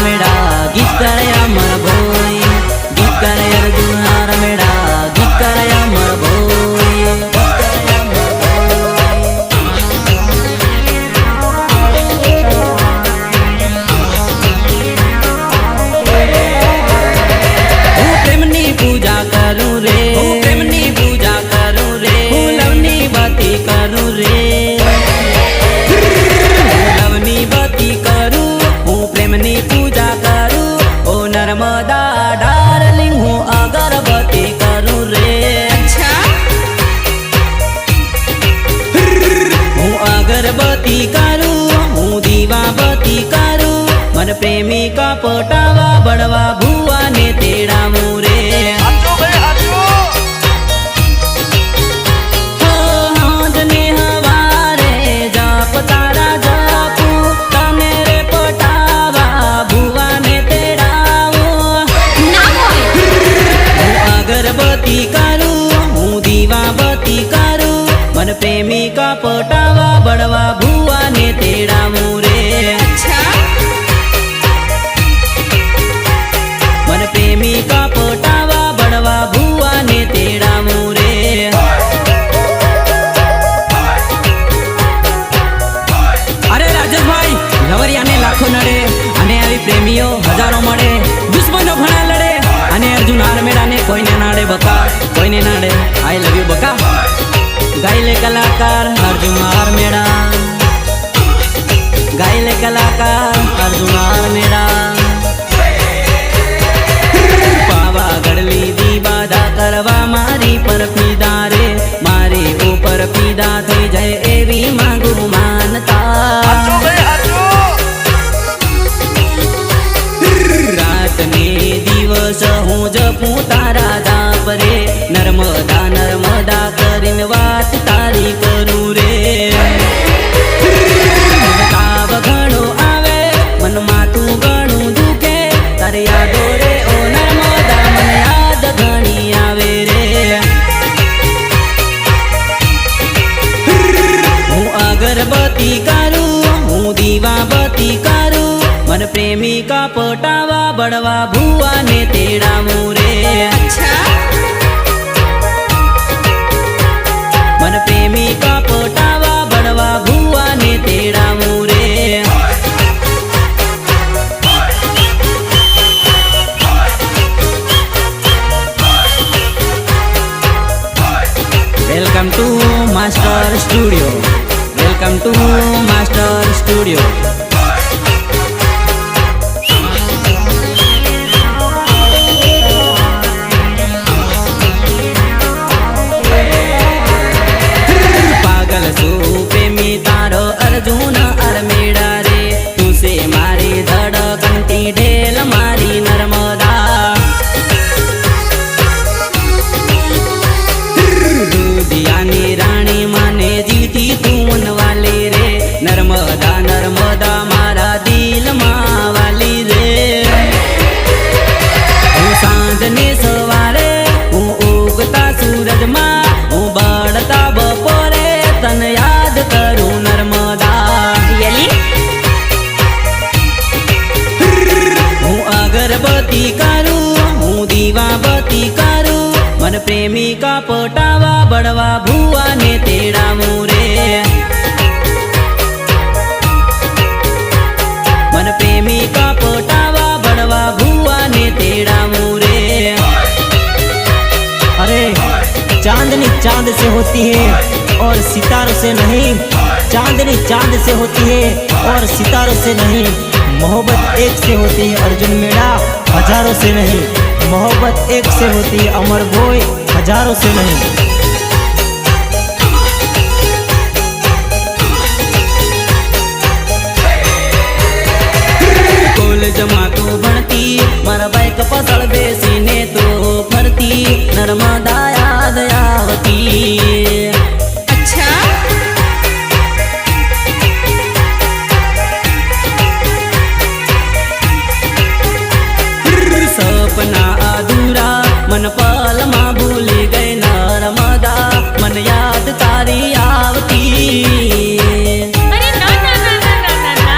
मेड़ा गीत करे अमर भोई गीत करे अर्जुन मेड़ा गीत करे अमर भोई प्रेमनी पूजा करूं रे प्रेमनी पूजा करूं रे लवनी बती करूं रे लवनी बती करूं हूँ प्रेमनी पूजा करूं ओ नर्मदा डार्लिंग हूँ अगरबत्ती करूं रे अच्छा हूँ अगरबत्ती करूं हूँ दीवाबत्ती करूं मन प्रेमी का पटावा बड़वा भुआ ने तेरा मुरे अगरबत्ती करूं हूँ दीवाबत्ती करूं मन प्रेमी का पटावा बड़वा भुआ ने तेरा मुरे अच्छा मन प्रेमी का पटावा बड़वा भुआ ने तेरा मुरे अरे राजेश भाई लवरिया ने लाखों नड़े अने आवी प्रेमियों हजारों मळे दुश्मनों घणा लड़े अने अर्जुन मेड़ा ने कोई ने नाड़े बका कोई ने नाड़े आई लव यू बका गाइले कलाकार अर्जुन मेड़ा गाइले कलाकार अर्जुन मेड़ा पावा गड़ली दी बाधा करवा मारी पर पीदा रे मारी ऊपर पीदा थई जाए एवी मांगू मानता रात ने दिवस हूँ जपू तारा जाप रे नर्मदा नर्मदा करीन वात तारी करू रे ताव घणो आवे मन मातू घणू दुखे तारे यादो रे ओ नर्मदा मन याद घणी आवे रे हूँ अगरबत्ती करूं हूँ दीवाबत्ती करूं मन प्रेमी का पटावा बड़वा भुआ ने तेरा मुरे अच्छा मन प्रेमी का पटावा बड़वा भुआ ने तेरा मुरे welcome to master studio welcome to master studio Arjun मेड़ा रे तुसे मारी धड़कनती ढेल मारी नर्मदा दूधियानी रानी माने जीती तून वाली रे नर्मदा नर्मदा मारा दिल माँ वाली रे हूँ सांझ ने सवारे हूँ उगता सूरज माँ हूँ बढ़ता बपोरे तन याद करूँ नर्मदा हूँ अगरबत्ती करूं हूँ दीवाबत्ती करूं मन प्रेमी का पटावा बड़वा भुआ ने तेरा मुरे मन प्रेमी का पटावा बड़वा भुआ ने तेरा मुरे अरे चांदनी चांद से होती है और सितारों से नहीं चांदनी चांद से होती है और सितारों से नहीं मोहब्बत एक से होती है अर्जुन मेड़ा हजारों से नहीं मोहब्बत एक से होती है अमर भोई हजारों से नहीं कॉलेज में तो भणती मारा बाइक पसड़ बेसी ने तो फरती नर्मदा याद आवती अच्छा सपना अधूरा मन पल माँ भूली गई नर्मदा मन याद तारी आवती अरे ना ना ना ना ना ना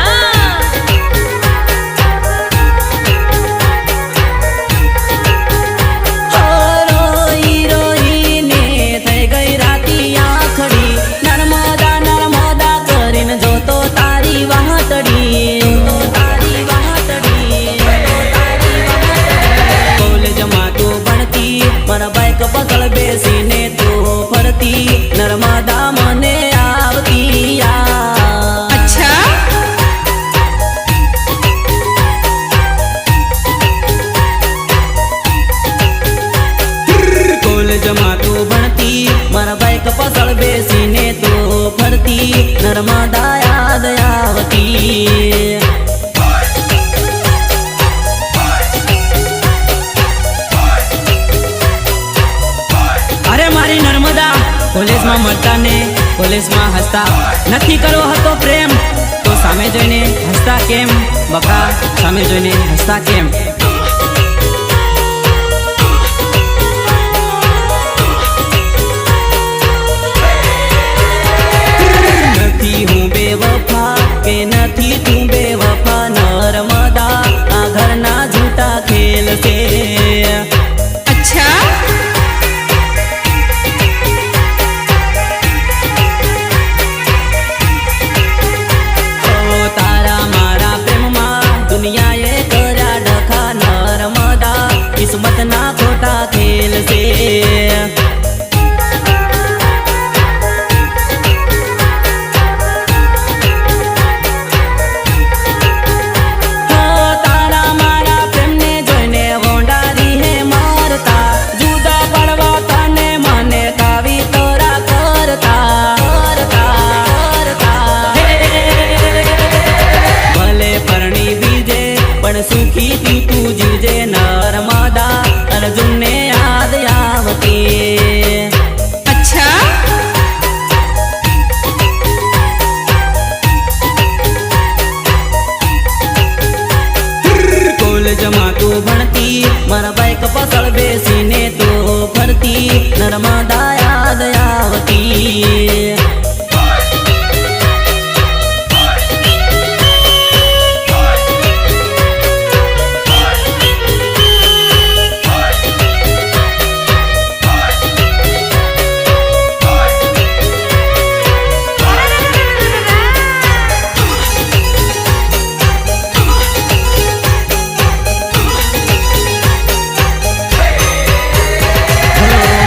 મળતા ને કોલેજમાં હસતા. નથી કરવો હતો પ્રેમ તો સામે જોઈને હસતા કેમ? બકા સામે જોઈને હસતા કેમ? નથી હું બેવફા કે નથી તું બેવફા, નર્મદા આ ઘરના જૂઠા ખેલ છે. अच्छा ઓ તારા મારા પ્રેમમાં દુનિયાએ કર્યા ડખા, નર્મદા કિસ્મતના ખોટા ખેલ છે. તારા મારા પ્રેમને જોઈને વોંડારી હે મારતા, જુદા પડવા તને મને કાવી તોરા કરતા. ભલે પરણી બીજે પણ સુખી તું જીવજે, નર્મદા અર્જુનને યાદ આવતી. अच्छा કોલેજમાં તું ભણતી, મારા બાઈક પાછળ બેસીને તો ફરતી, નર્મદા યાદ આવતી.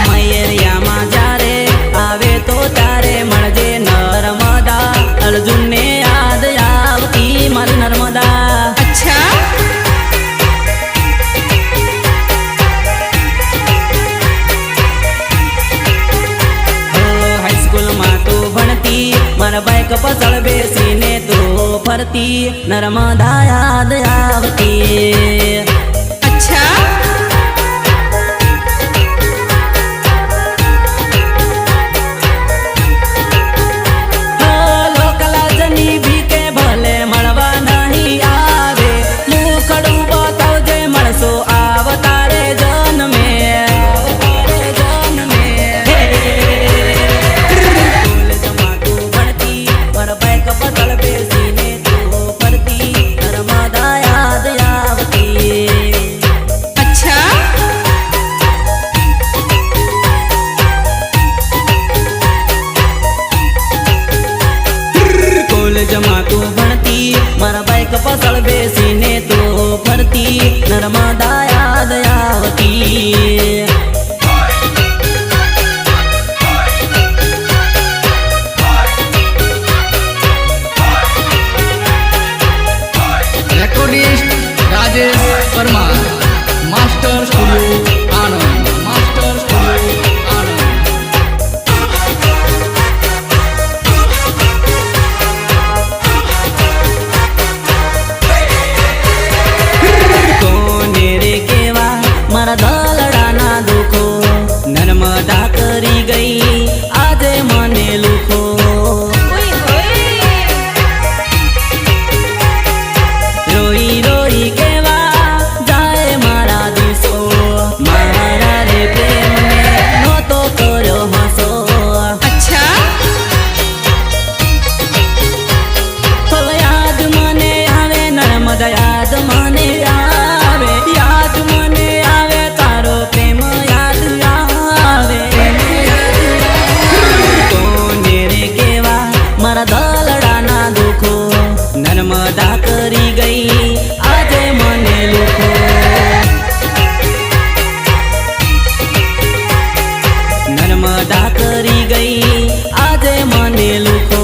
મૈયરિયામાં જ્યારે આવે તો ત્યારે મળજે, નર્મદા અર્જુનને યાદ આવતી મારી નર્મદા. अच्छा હાઈસ્કૂલમાં તું ભણતી, મારા બાઈક પાછળ બેસીને તું ફરતી, નર્મદા યાદ આવતી. अच्छा લોકલાજની ભીકે ભલે મળવા નહીં આવે, મુખડું બતાવજે મળશો આવતારે જન્મે. કોલેજમાં તું ભણતી, મારા બાઈક પાછળ બેસીને તું ફરતી, નર્મદા યાદ આવતી. अच्छा કોલેજમાં તું ભણતી, મારા બાઈક પાછળ બેસીને તું ફરતી, નર્મદા યાદ આવતી. Recordist Rajesh Parmar, master studio Anand, master studio Anand. કોને રે કેવા મારા દલડાના દુઃખો, નર્મદા કરી ગઈ આજે મને લુખો. રોઈ રોઈ કેવા જાય મારા દિવસો, મારા રે પ્રેમને નહોતો કર્યો હસો. अच्छा તો યાદ મને આવે નર્મદા, યાદ મને આવે, યાદ મને આવે તારો પ્રેમ યાદ આવે. કોને રે કેવા મારા દલડાના દુઃખો, નર્મદા કરી ગઈ આજે મને લુખો. નર્મદા કરી ગઈ આજે મને લુખો.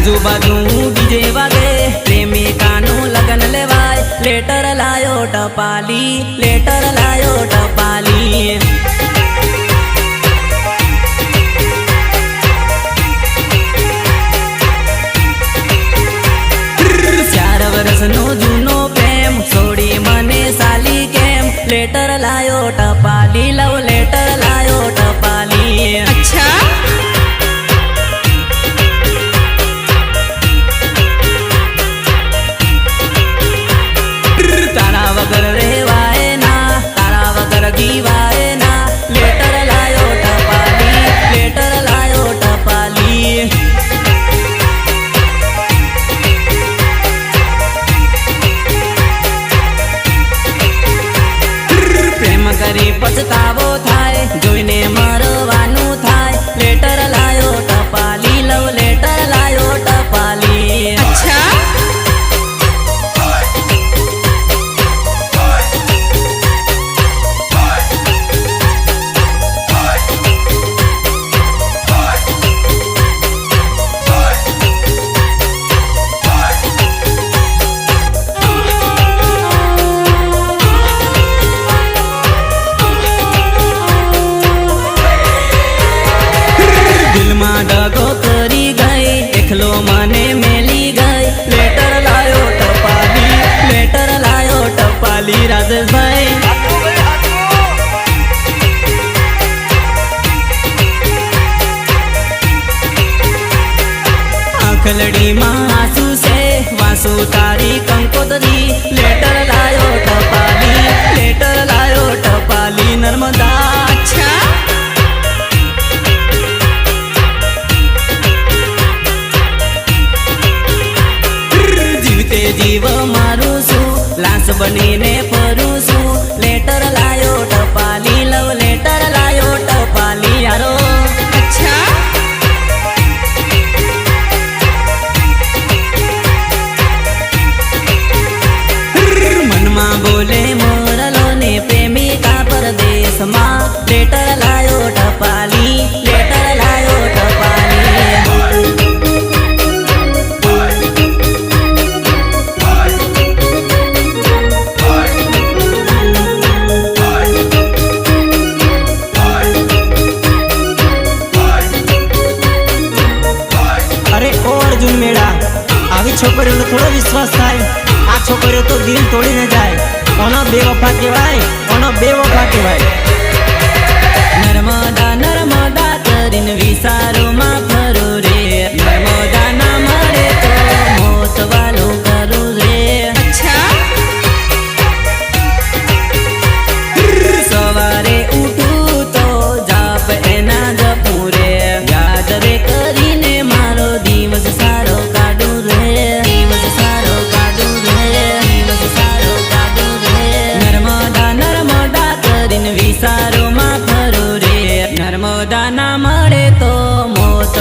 આજુબાજુ ડીજે વાગે પ્રેમિકાનું લગન લેવાય લેટર લાયો ટપાલી લેટર લાયો ટપાલી 4 વર્ષનો જૂનો પ્રેમ છોડી મને સાલી કેમ લેટર લાયો ટપાલી લવ લેટર લાયો ટપાલી अच्छा તારા વગર રેવાય ના તારા વગર જીવાય ના લેટર લાયો ટપાલી લેટર લાયો ટપાલી પ્રેમ કરી પછતાવો થાય જોઈને મરવાનું થાય લેટર લાયો ટપાલી લવ લેટર લાયો ટપાલી अच्छा દિલમાં ડગો કરી ગઈ એકલો મને મેલી ગઈ લેટર લાયો ટપાલી રાજેશભાઈ આંખલડીમાં આંસુ છે વાંસુ તારી કંકોતરી લેટર લાયો ટપાલી નર્મદા अच्छा જીવતે જીવ મારું છું લાશ બનીને ફરું છું લેટર લાયો ટપાલી લવ લેટર લાયો ટપાલી યારો अच्छा મનમાં બોલે મોરલો ને પ્રેમિકા પરદેશમાં લેટર લાયો ટપાલી લેટર લાયો ટપાલી अरे ओ अर्जुन मेड़ा આવી છોકરીઓનો થોડો વિશ્વાસ થાય આ છોકરીઓ તો દિલ તોડીને જાય કોનો બેવફા કહેવાય નર્મદા નર્મદા કરીને વિસારોમાં ફરો રે નર્મદા ના મળે તો મોત વાલો કરું રે अच्छा સવારે ઉઠું તો જાપ એના જપું રે યાદ રે કરીને મારો દિવસ સારો કાઢું રે દિવસ સારો કાઢું રે દિવસ સારો કાઢું રે નર્મદા નર્મદા કરીને વિસારોમાં ફરો રે નર્મદા ના મળે તો મોત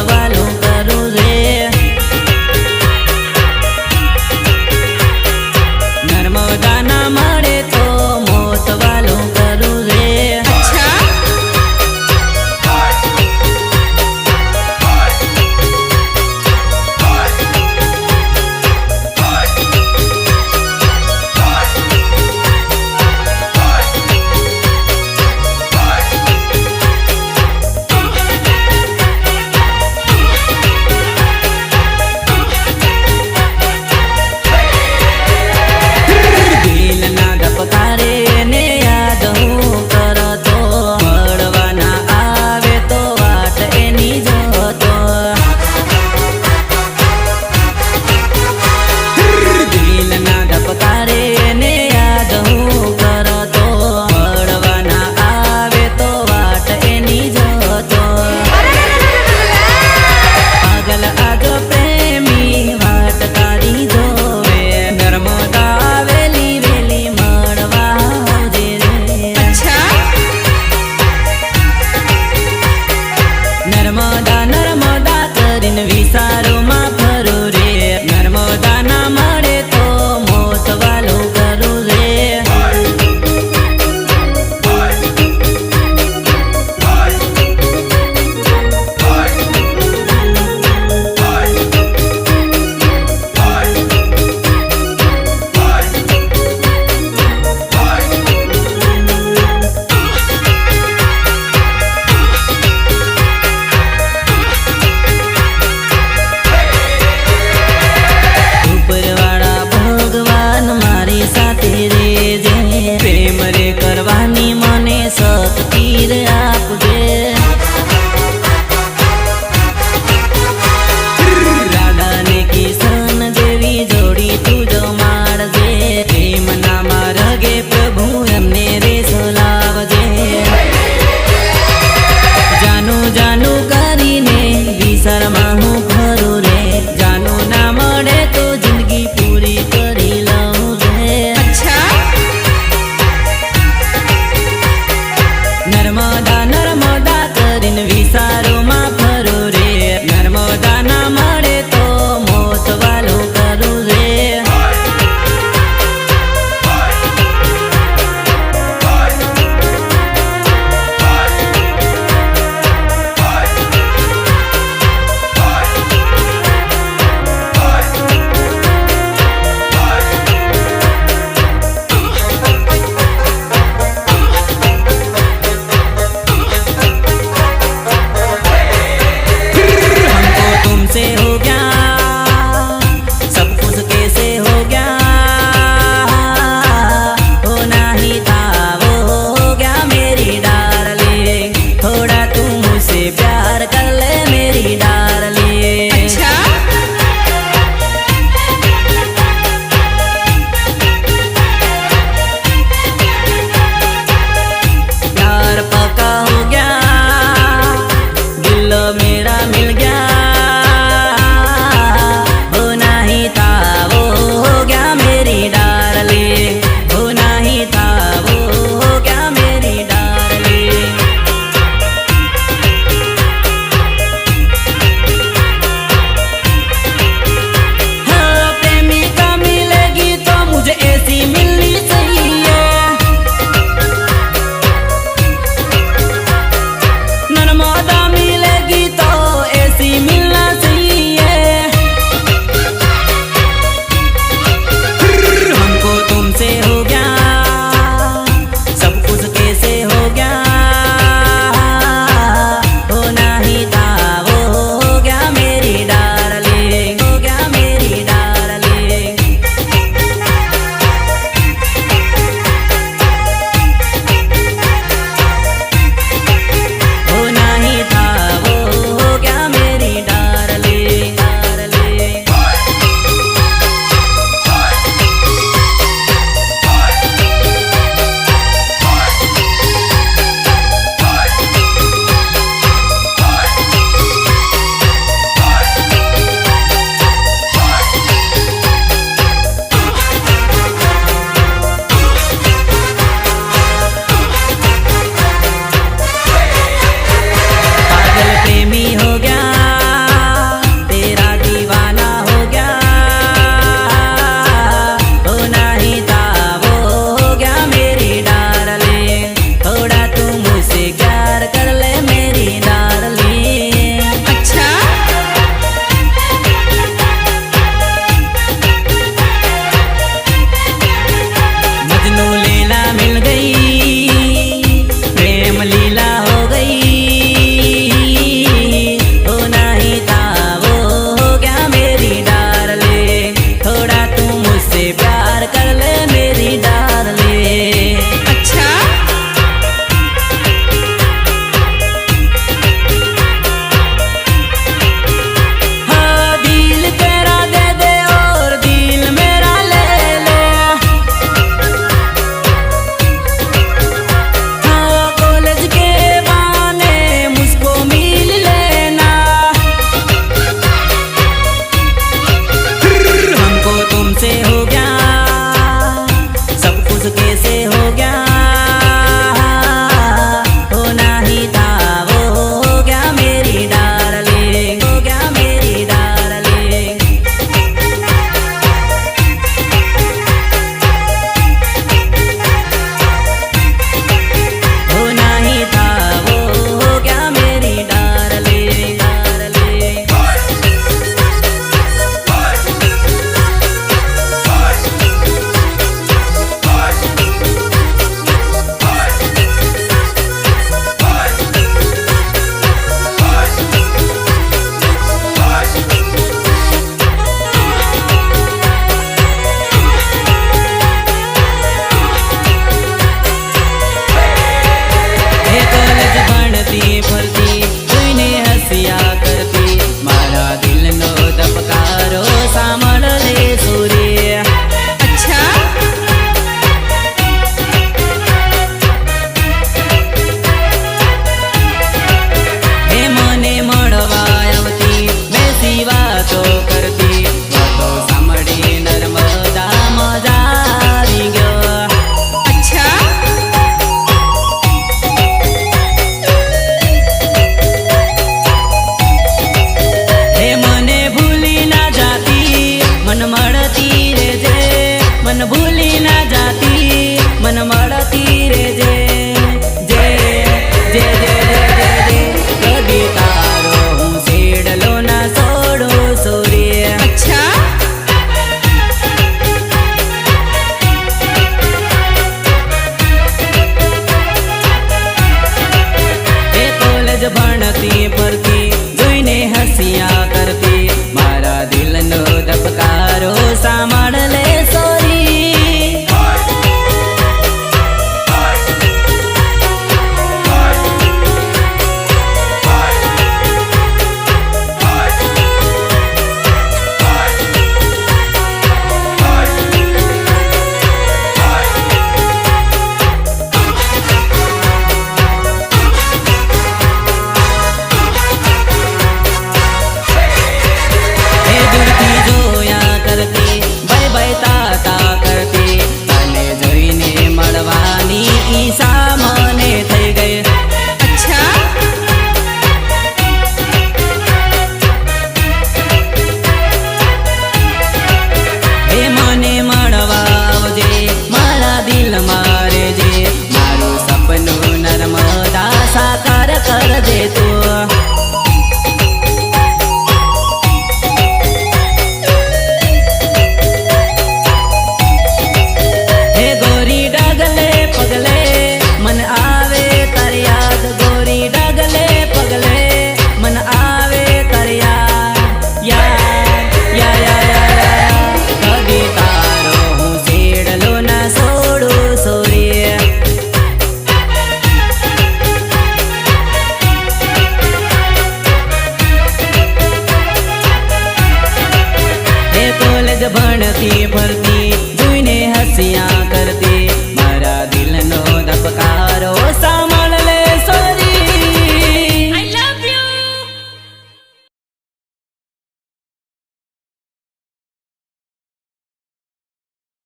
જગ ભણતી ફરતી જોઈને હસ્યા